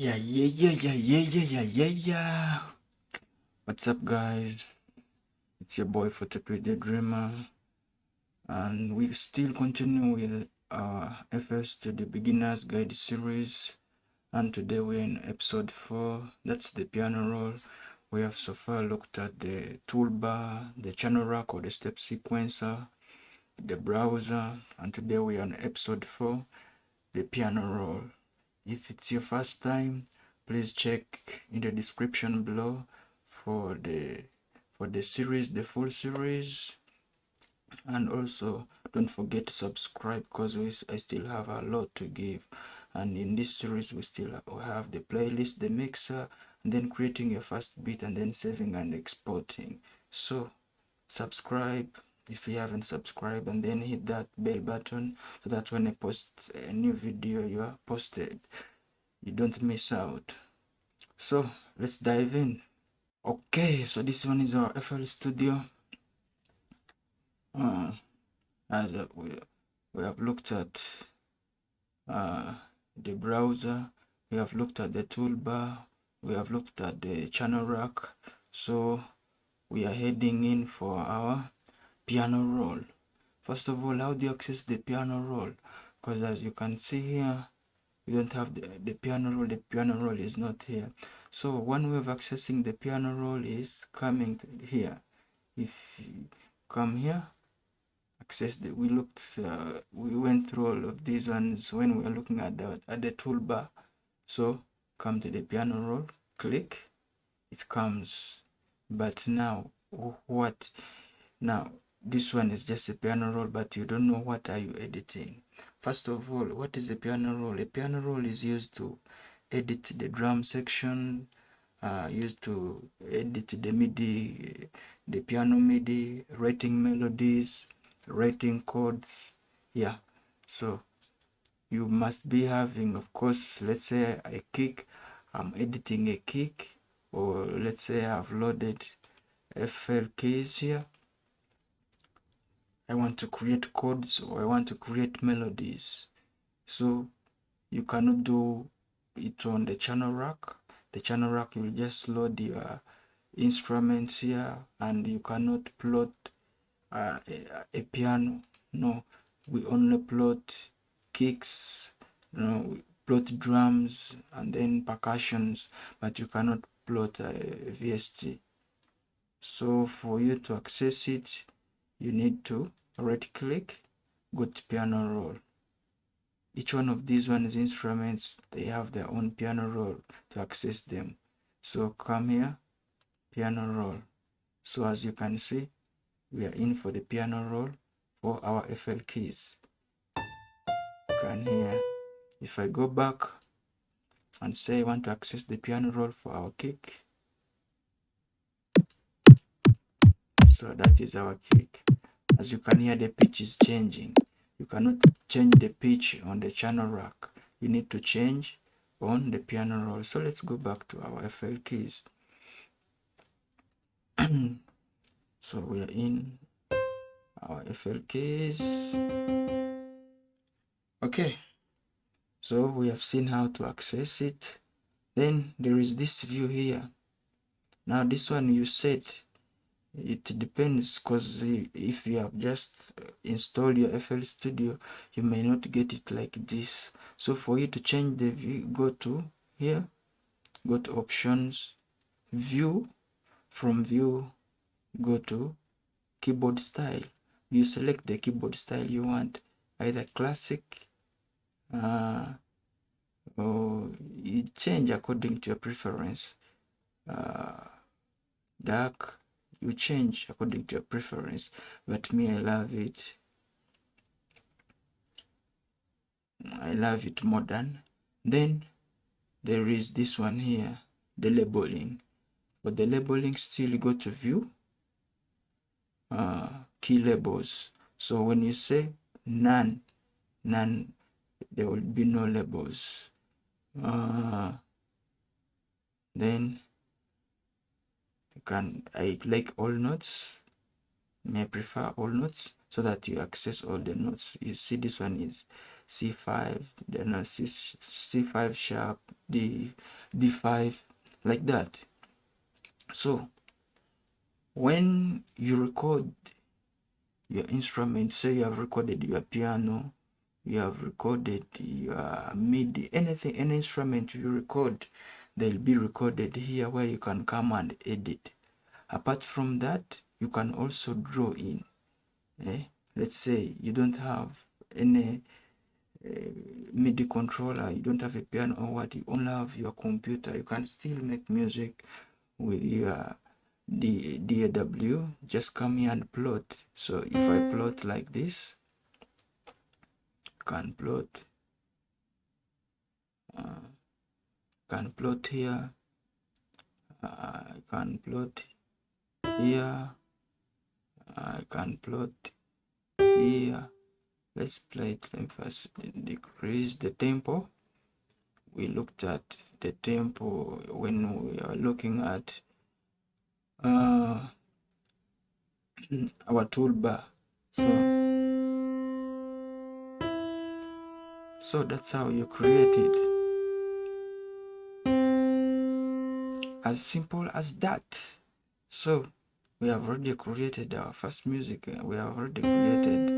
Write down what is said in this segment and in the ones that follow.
Yeah. What's up, guys? It's your boy Photopy the Dreamer, and we still continue with our FS to the Beginner's Guide series. And today we're in episode 4. That's the piano roll. We have so far looked at the toolbar, the channel rack or the step sequencer, the browser, and today we're on episode 4, the piano roll. If it's your first time, please check in the description below for the series, the full series, and also don't forget to subscribe because I still have a lot to give. And in this series we still have the playlist, the mixer, and then creating your first beat and then saving and exporting. So subscribe if you haven't subscribed, and then hit that bell button so that when I post a new video you are posted, you don't miss out. So let's dive in. Okay, so this one is our FL Studio. As we have looked at the browser, we have looked at the toolbar, we have looked at the channel rack. So we are heading in for our piano roll. First of all, how do you access the piano roll? Because as you can see here, we don't have the piano roll. The piano roll is not here. So one way of accessing the piano roll is coming here. If you come here, access the, we went through all of these ones when we were looking at the toolbar. So come to the piano roll, click, it comes. But now what? Now this one is just a piano roll, but you don't know what are you editing. First of all, what is a piano roll? A piano roll is used to edit the drum section, used to edit the MIDI, the piano MIDI, writing melodies, writing chords. Yeah, so you must be having, of course, let's say a kick. I'm editing a kick, or let's say I've loaded FL keys here. I want to create chords or I want to create melodies. So you cannot do it on the channel rack. The channel rack, you will just load your instruments here, and you cannot plot a piano. No, we only plot kicks, we plot drums and then percussions, but you cannot plot a VST. So for you to access it, you need to right click, go to piano roll. Each one of these instruments, they have their own piano roll to access them. So come here, piano roll. So as you can see, we are in for the piano roll for our FL keys. You can hear. If I go back and say I want to access the piano roll for our kick, so that is our kick. As you can hear, the pitch is changing. You cannot change the pitch on the channel rack. You need to change on the piano roll. So let's go back to our FL keys. So we are in our FL keys. Okay, so we have seen how to access it. Then there is this view here. Now this one you set, it depends, because if you have just installed your FL Studio, you may not get it like this. So for you to change the view, go to here, go to options, view, from view, go to keyboard style. You select the keyboard style you want, either classic, or you change according to your preference. Dark, you change according to your preference, but me, I love it modern. Then there is this one here, the labeling. For the labeling, still go to view, key labels. So when you say none, there will be no labels. Then I like all notes. May prefer all notes so that you access all the notes. You see, this one is C5, then C5 sharp, D5, like that. So when you record your instrument, say you have recorded your piano, you have recorded your MIDI, anything, any instrument you record, they'll be recorded here where you can come and edit. Apart from that, you can also draw in. Let's say you don't have any MIDI controller, you don't have a piano or what, you only have your computer, you can still make music with your DAW. Just come here and plot. So if I plot like this, can plot here, I can plot here, I can plot here. Let's play it. Let me first decrease the tempo. We looked at the tempo when we are looking at our toolbar. So that's how you create it. As simple as that. So we have already created our first music. We have already created.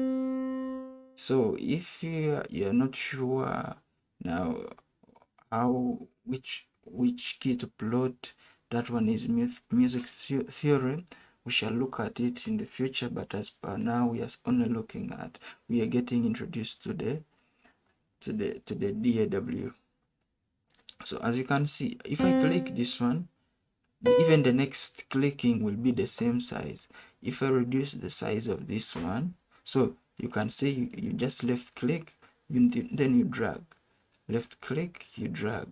So if you're not sure now which key to plot, that one is music theory. We shall look at it in the future, but as per now we are only looking at, we are getting introduced to the DAW. So as you can see, if I click this one, even the next clicking will be the same size. If I reduce the size of this one, so you can see you just left click, then you drag, left click, you drag.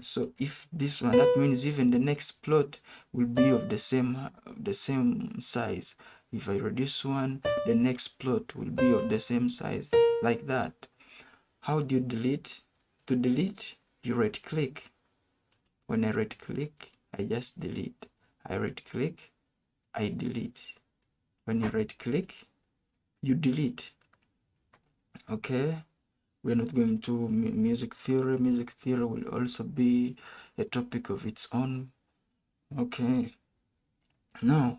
So if this one, that means even the next plot will be of the same size. If I reduce one, the next plot will be of the same size, like that. How do you delete? To delete, you right click. When I right click, I just delete. I right click, I delete. When you right click, you delete. Okay, we're not going to music theory. Music theory will also be a topic of its own. Okay, now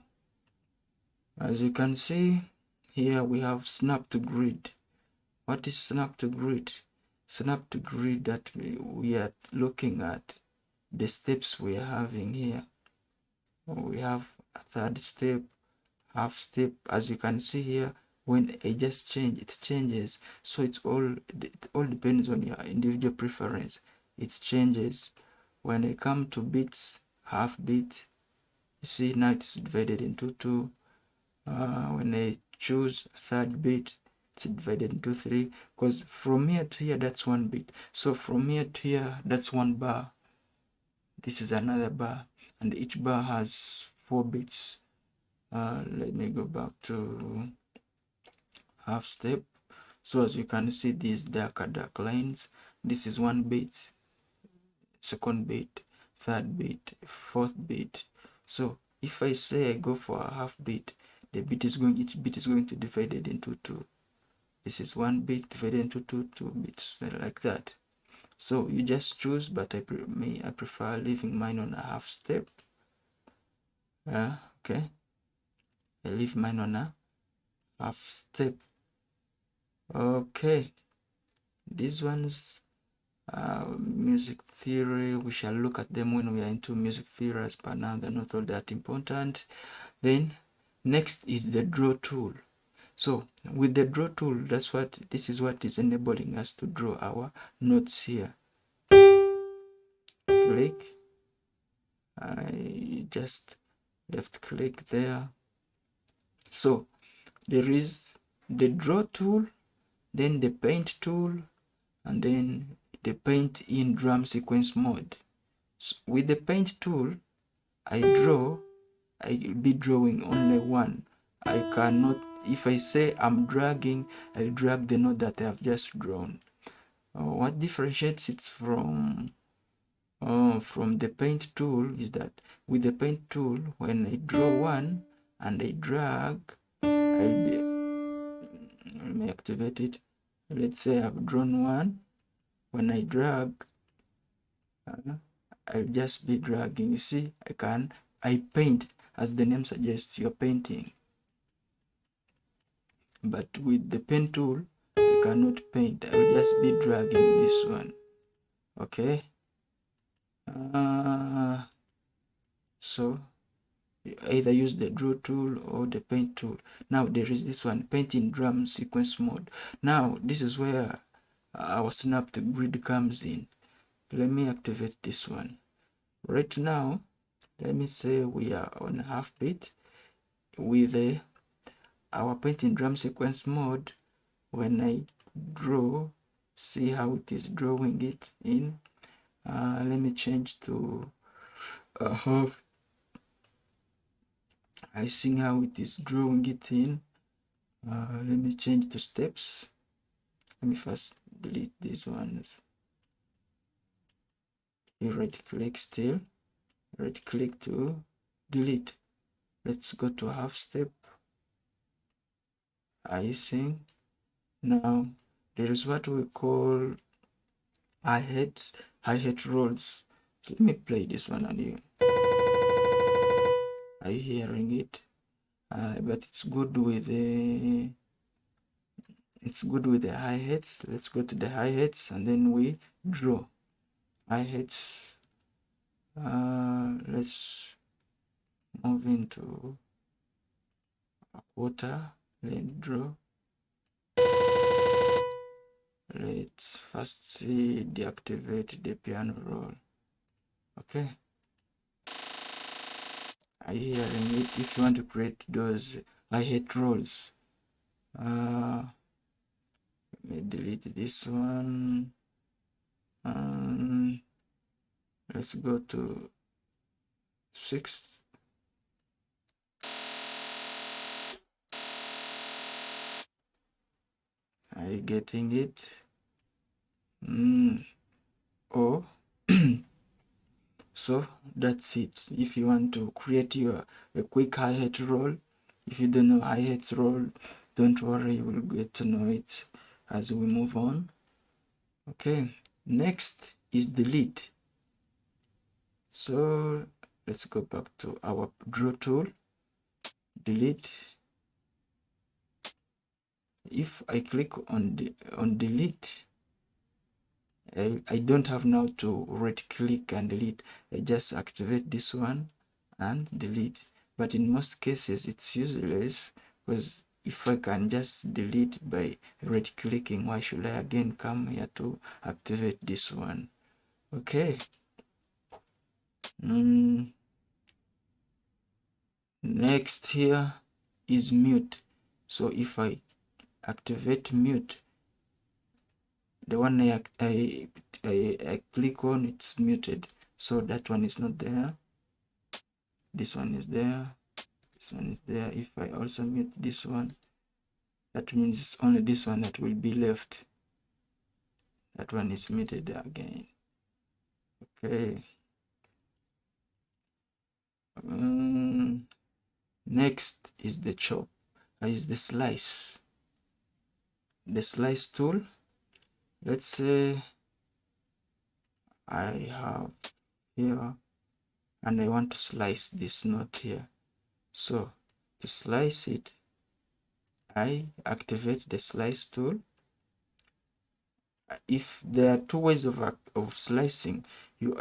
as you can see here, we have snap to grid. What is snap to grid? Snap to grid, that we are looking at the steps we are having here. We have a third step, half step. As you can see here, when I just change, it changes. So it all depends on your individual preference. It changes. When I come to beats, half beat, you see now it's divided into two. When I choose third beat, it's divided into three, because from here to here, that's one beat. So from here to here, that's one bar. This is another bar, and each bar has 4 beats. Let me go back to half step. So as you can see, these dark lines, this is one beat, second beat, third beat, fourth beat. So if I say I go for a half beat, each beat is going to divide it into two. This is one beat divided into two beats, like that. So you just choose, but I prefer leaving mine on a half step. Okay, I leave mine on a half step. Okay, these ones, music theory, we shall look at them when we are into music theory. As per now, they're not all that important. Then next is the draw tool. So with the draw tool, this is what is enabling us to draw our notes here. Click, I just left click there. So there is the draw tool, then the paint tool, and then the paint in drum sequence mode. So with the paint tool, I'll be drawing only one. I cannot, if I say I'm dragging, I'll drag the note that I have just drawn. What differentiates it from the paint tool is that with the paint tool, when I draw one and I drag, let me activate it. let's say I've drawn one. When I drag, I'll just be dragging. You see, I paint, as the name suggests, you're painting. But with the pen tool, I cannot paint. I'll just be dragging this one. Okay. So you either use the draw tool or the paint tool. Now there is this one, paint in drum sequence mode. Now this is where our snap the grid comes in. Let me activate this one. Right now, let me say we are on half beat with our paint in drum sequence mode. When I draw, see how it is drawing it in. Let me change to a half. I see how it is drawing it in. Let me change to steps. Let me first delete these ones. You right click still, right click to delete. Let's go to half step. Icing. Now there is what we call hi-hat rolls. So let me play this one on you. Are you hearing it? But it's good with the hi-hats. Let's go to the hi-hats and then we draw hi-hats. Let's move into a quarter, then draw. Let's first deactivate the piano roll. Okay. Are you hearing it? If you want to create those hi-hat rolls, let me delete this one. Let's go to 6. Are you getting it? Oh. So that's it. If you want to create a quick hi-hat roll, if you don't know hi-hat roll, don't worry, you will get to know it as we move on. Okay, next is delete. So let's go back to our draw tool, delete. If I click on delete, I don't have now to right click and delete. I just activate this one and delete. But in most cases it's useless, because if I can just delete by right clicking, why should I again come here to activate this one? Okay. Next here is mute. So if I activate mute, the one I click on, it's muted, so that one is not there. This one is there, this one is there. If I also mute this one, that means it's only this one that will be left. That one is muted again. Okay. Next is the chop, is the slice. The slice tool. Let's say I have here and I want to slice this note here. So to slice it, I activate the slice tool. If there are two ways of slicing, you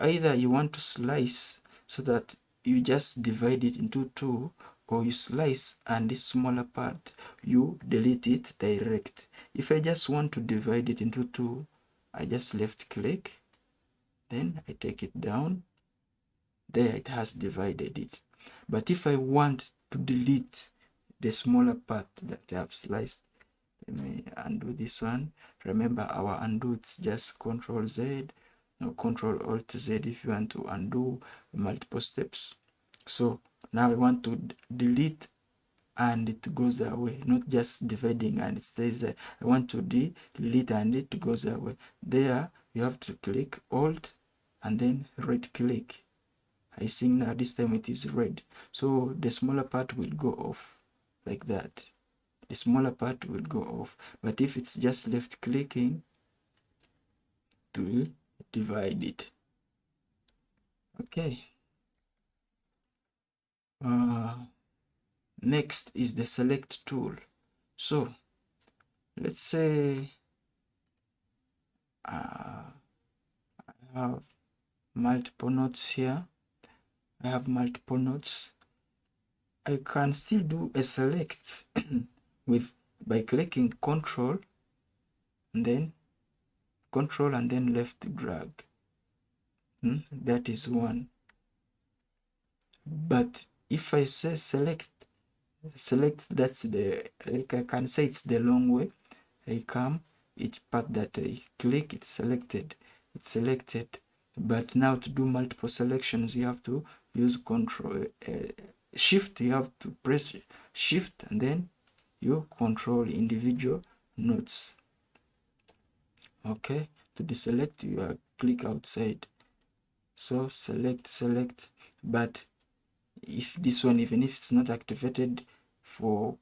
want to slice so that you just divide it into two, or you slice and this smaller part you delete it direct. If I just want to divide it into two, I just left click, then I take it down. There it has divided it. But if I want to delete the smaller part that I have sliced, let me undo this one. Remember, our undo, it's just Control Z or Control Alt Z if you want to undo multiple steps. So now I want to delete and it goes away, not just dividing and it stays there. I want to delete and it goes away. There you have to click Alt and then right click. I think now this time it is red, so the smaller part will go off like that. the smaller part will go off. But if it's just left clicking, it will divide it. Okay. Next is the select tool. So let's say I have multiple nodes here. I have multiple nodes. I can still do a select with by clicking control and then left drag. That is one. But if I say select, that's the, like I can say it's the long way. I come, each part that I click, it's selected. But now to do multiple selections, you have to use control, shift. You have to press shift and then you control individual nodes. Okay, to deselect, you click outside. So select, but if this one, even if it's not activated for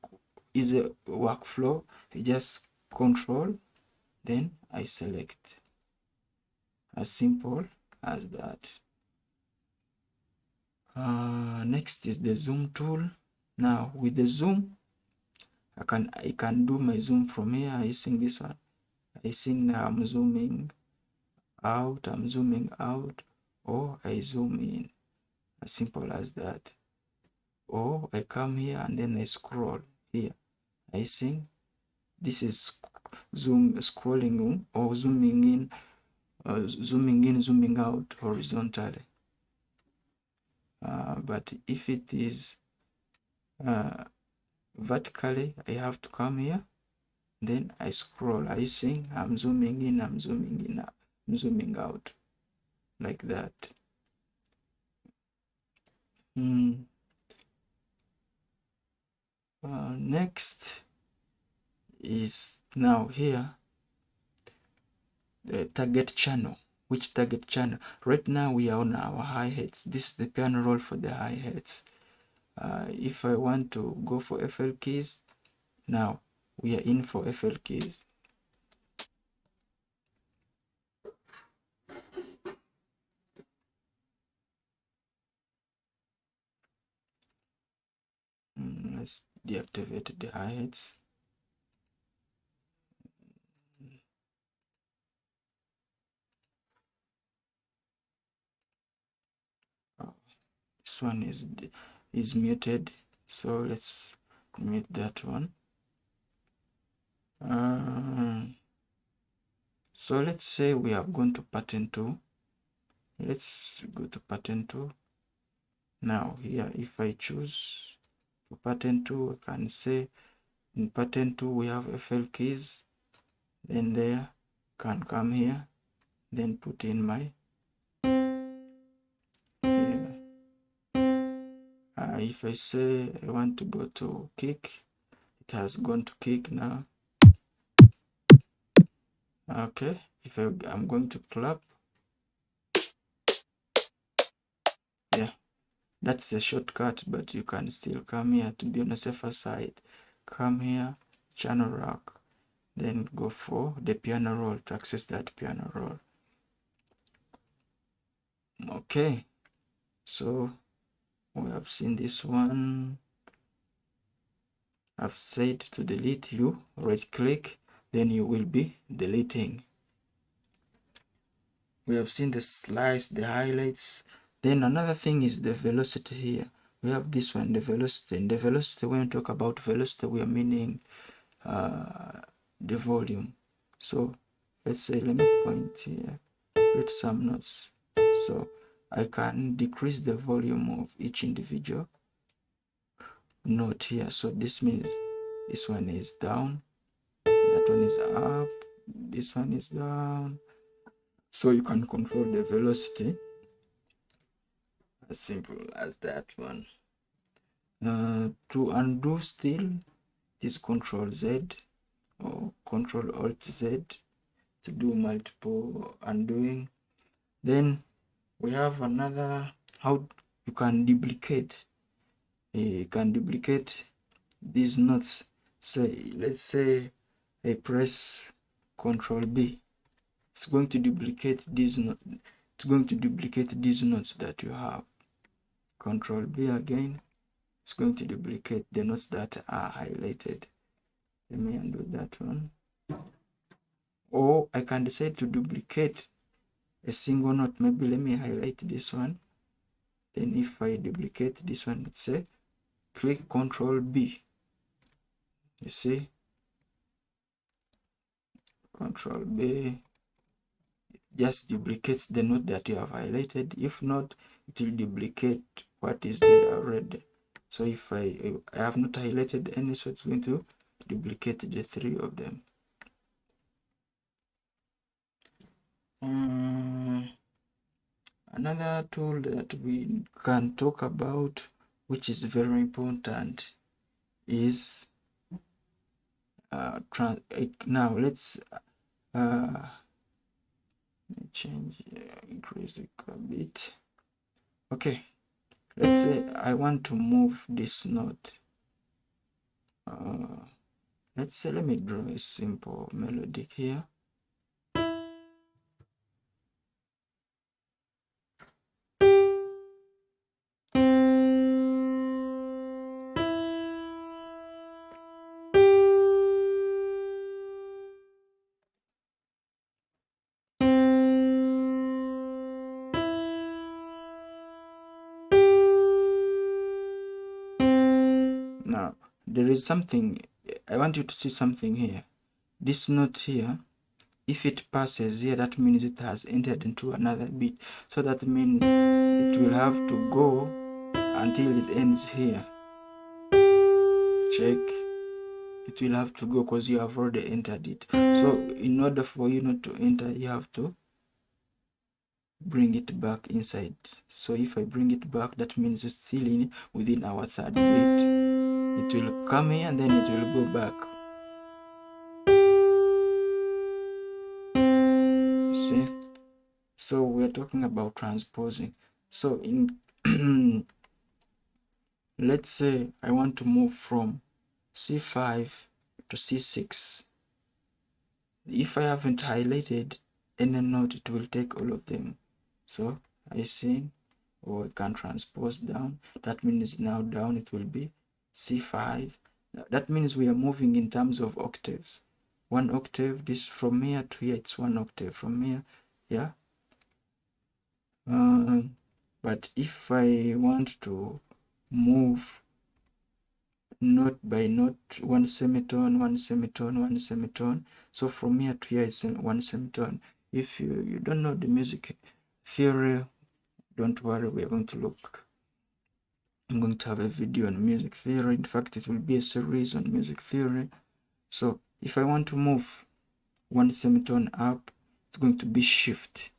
easy workflow, I just control, then I select. As simple as that. Next is the zoom tool. Now with the zoom, I can do my zoom from here using this one. I see now I'm zooming out, or I zoom in. As simple as that. Or I come here and then I scroll here. I see this is scrolling or zooming in, zooming out horizontally. But if it is vertically, I have to come here, then I scroll. I see I'm zooming in, I'm zooming out, like that. Next is now here the target channel. Which target channel? Right now we are on our hi-hats. This is the piano roll for the hi-hats. If I want to go for FL keys, now we are in for FL keys. Let's deactivate the hi-hats. This one is muted, so let's mute that one. So let's say we are going to pattern 2. Let's go to pattern 2. Now here, if I choose for pattern 2, I can say in pattern 2 we have FL keys. Then there, can come here, then put in my here. If I say I want to go to kick, it has gone to kick now. Okay, if I'm going to clap, yeah, that's a shortcut, but you can still come here to be on the safer side. Come here, channel rack, then go for the piano roll to access that piano roll. Okay, so we have seen this one. I've said to delete, you right click, then you will be deleting. We have seen the slice, the highlights. Then another thing is the velocity here. We have this one, the velocity. And the velocity, when we talk about velocity, we are meaning the volume. So let's say, let me point here, create some notes. So I can decrease the volume of each individual note here. So this means this one is down, that one is up, this one is down. So you can control the velocity as simple as that one. To undo still, this Control Z or Control Alt Z to do multiple undoing. Then we have another, how you can duplicate. You can duplicate these notes. let's say I press Control B, it's going to duplicate these notes. It's going to duplicate these notes that you have. Control B again, it's going to duplicate the notes that are highlighted. Let me undo that one. Or I can decide to duplicate a single note. Maybe let me highlight this one. Then if I duplicate this one, let's say click Control B. You see, Control B just duplicates the note that you have highlighted. If not, it will duplicate what is there already. So if I have not highlighted any, so it's going to duplicate the three of them. Another tool that we can talk about, which is very important, is now let's change, increase it a bit. Okay, let's say I want to move this note. Let's say, let me draw a simple melodic here. Now, there is something, I want you to see something here. This note here, if it passes here, that means it has entered into another beat. So that means it will have to go until it ends here. Check. It will have to go because you have already entered it. So in order for you not to enter, you have to bring it back inside. So if I bring it back, that means it's still within our third beat. It will come here and then it will go back. You see? So we're talking about transposing. So in let's say I want to move from C5 to C6. If I haven't highlighted any note, it will take all of them. So I see, or I can transpose down. That means now down it will be C5. That means we are moving in terms of octaves. One octave, this from here to here, it's one octave from here, yeah. But if I want to move note by note, one semitone, one semitone, one semitone, so from here to here is one semitone. If you don't know the music theory, don't worry, we are going to look. I'm going to have a video on music theory. In fact, it will be a series on music theory. So if I want to move one semitone up, it's going to be shift.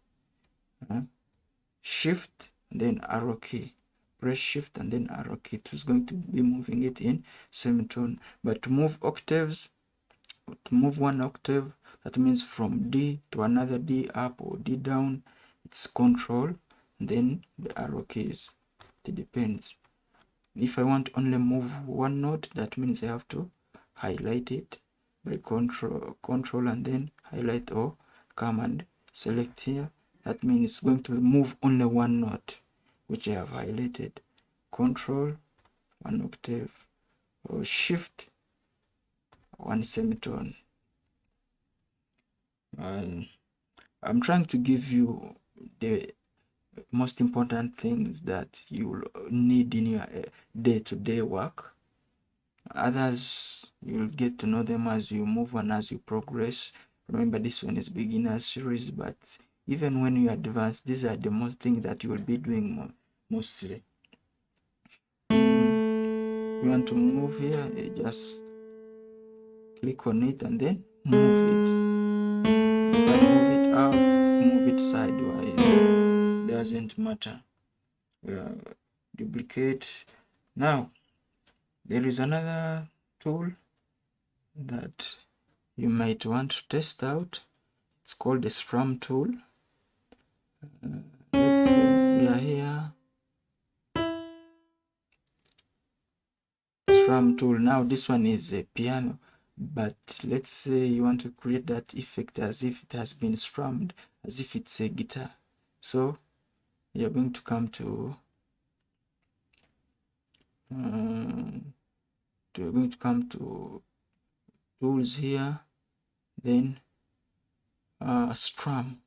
Shift and then arrow key. Press shift and then arrow key. It is going to be moving it in semitone. But to move octaves, to move one octave, that means from D to another D up or D down, it's control, then the arrow keys. It depends. If I want only move one note, that means I have to highlight it by control and then highlight, or come and select here. That means it's going to move only one note, which I have highlighted. Control, one octave, or shift, one semitone. I'm trying to give you the most important things that you need in your day-to-day work. Others, you'll get to know them as you move on, as you progress. Remember, this one is beginner series, but even when you advance, these are the most things that you will be doing mostly. You want to move here, just click on it and then move it. You can move it up, move it sideways, doesn't matter. Duplicate. Now there is another tool that you might want to test out. It's called the strum tool. Let's say we are here. strum tool. Now this one is a piano, but let's say you want to create that effect as if it has been strummed, as if it's a guitar. So you're going to come to you're going to come to tools here, then strum.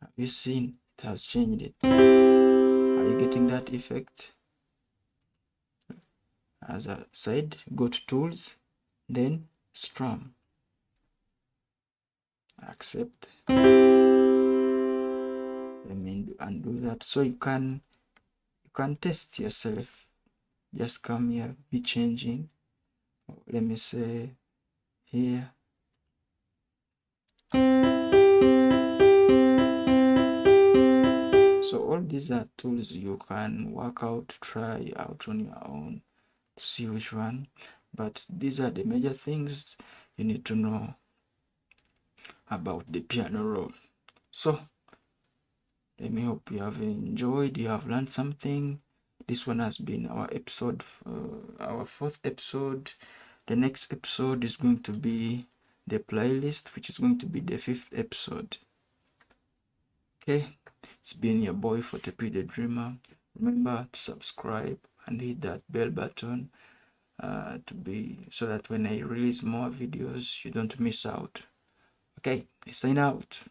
Have you seen it has changed it? Are you getting that effect? As I said, go to tools, then strum. Accept. Let me undo that. So you can test yourself. Just come here, be changing. Let me say here. So all these are tools you can work out, try out on your own to see which one. But these are the major things you need to know about the piano roll. So let me hope you have enjoyed, you have learned something. This one has been our episode, our 4th episode. The next episode is going to be the playlist, which is going to be the 5th episode. Okay, it's been your boy Fortepi the Dreamer. Remember to subscribe and hit that bell button so that when I release more videos, you don't miss out. Okay, I sign out.